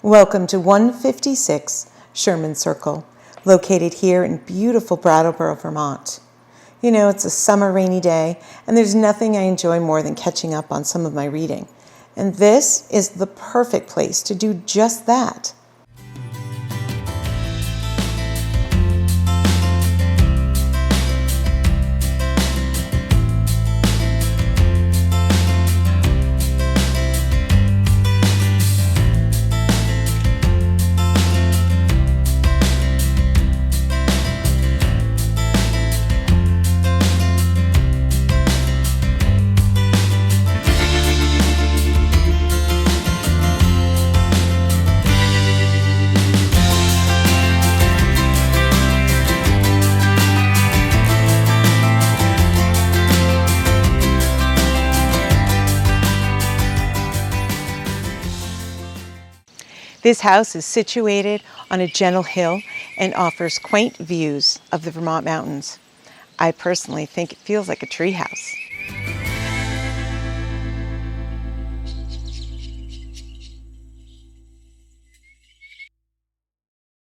Welcome to 156 Sherwood Circle, located here in beautiful Brattleboro, Vermont. You know, it's a summer rainy day, and there's nothing I enjoy more than catching up on some of my reading. And this is the perfect place to do just that. This house is situated on a gentle hill and offers quaint views of the Vermont mountains. I personally think it feels like a tree house.